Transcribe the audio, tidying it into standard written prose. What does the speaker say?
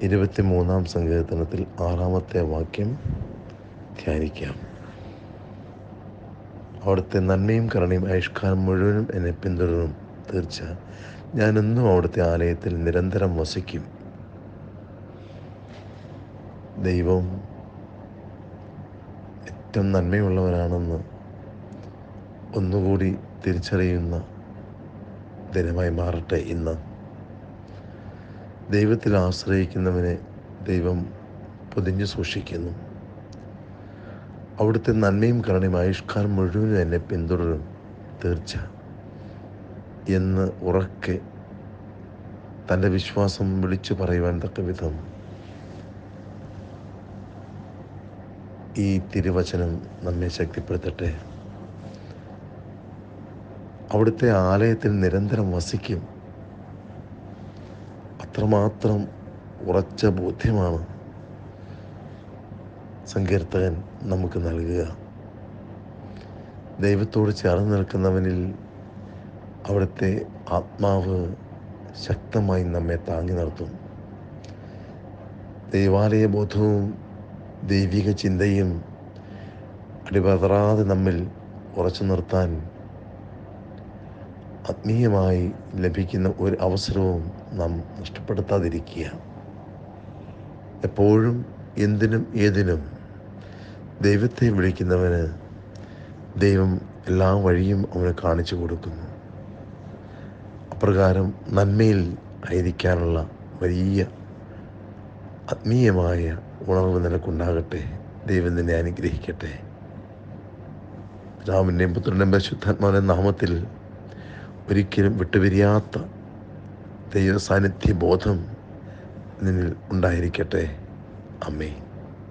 23-ാം സങ്കീർത്തനത്തിൽ 6-ാമത്തെ വാക്യം ധ്യാനിക്കാം. അവിടുത്തെ നന്മയും കരുണയും ആയുഷ്കാലം മുഴുവനും എന്നെ പിന്തുടരും. തീർച്ച, ഞാനെന്നും അവിടുത്തെ ആലയത്തിൽ നിരന്തരം വസിക്കും. ദൈവം ഏറ്റവും നന്മയുള്ളവരാണെന്ന് ഒന്നുകൂടി തിരിച്ചറിയുന്ന ദിനമായി മാറട്ടെ ഇന്ന്. ദൈവത്തിൽ ആശ്രയിക്കുന്നവനെ ദൈവം പൊതിഞ്ഞു സൂക്ഷിക്കുന്നു. അവിടുത്തെ നന്മയും കരുണയും ആയുഷ്കാലം മുഴുവനും എന്നെ പിന്തുടരും. തീർച്ച എന്ന് ഉറക്കെ തൻ്റെ വിശ്വാസം വിളിച്ചു പറയുവാൻ തക്ക വിധം ഈ തിരുവചനം നമ്മെ ശക്തിപ്പെടുത്തട്ടെ. അവിടുത്തെ ആലയത്തിൽ നിരന്തരം വസിക്കും. അത്രമാത്രം ഉറച്ച ബോധ്യമാണ് സങ്കീർത്തകൻ നമുക്ക് നൽകുക. ദൈവത്തോട് ചേർന്ന് നിൽക്കുന്നവനിൽ അവിടുത്തെ ആത്മാവ് ശക്തമായി നമ്മെ താങ്ങി നിർത്തും. ദൈവാലയ ബോധവും ദൈവിക ചിന്തയും അടിപതറാതെ നമ്മിൽ ഉറച്ചു നിർത്താൻ ആത്മീയമായി ലഭിക്കുന്ന ഒരു അവസരവും നാം നഷ്ടപ്പെടുത്താതിരിക്കുക. എപ്പോഴും എന്തിനും ഏതിനും ദൈവത്തെ വിളിക്കുന്നവന് ദൈവം എല്ലാ വഴിയും അവന് കാണിച്ചു കൊടുക്കുന്നു. അപ്രകാരം നന്മയിൽ ആയിരിക്കാനുള്ള വലിയ ആത്മീയമായ ഉണർവ് നിനക്കുണ്ടാകട്ടെ. ദൈവം നിന്നെ അനുഗ്രഹിക്കട്ടെ. പിതാവിൻ്റെയും പുത്രൻ്റെയും പരിശുദ്ധാത്മാവിൻ്റെ നാമത്തിൽ ഒരിക്കലും വിട്ടുപിരിയാത്ത ദൈവ സാന്നിധ്യ ബോധം നിന്നിൽ ഉണ്ടായിരിക്കട്ടെ. ആമേൻ.